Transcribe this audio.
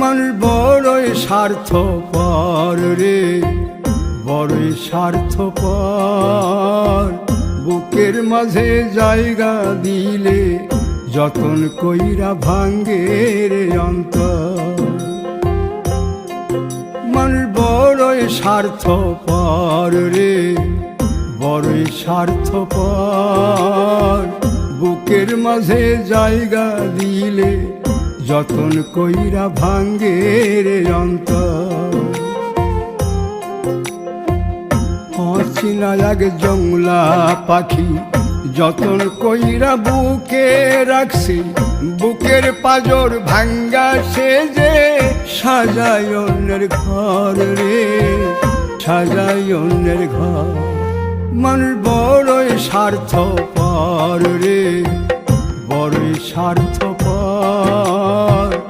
মানুষ বড়ই স্বার্থপর রে, বড়ই স্বার্থপর। বুকের মাঝে জায়গা দিলে যতন কইরা ভাঙ্গে রে অন্তর। মানুষ বড়ই স্বার্থপর রে, বড়ই স্বার্থপর। বুকের মাঝে জায়গা দিলে যতন কইরা ভাঙ্গে রে অন্তর। অচিনা এক জংলা পাখি যতন কইরা বুকে রাখছি, বুকের পাজর ভাঙ্গা সে যে সাজায় অন্যের ঘর রে, সাজায় অন্যের ঘর। মানুষ বড়ই স্বার্থপর রে, বড়ই স্বার্থপর।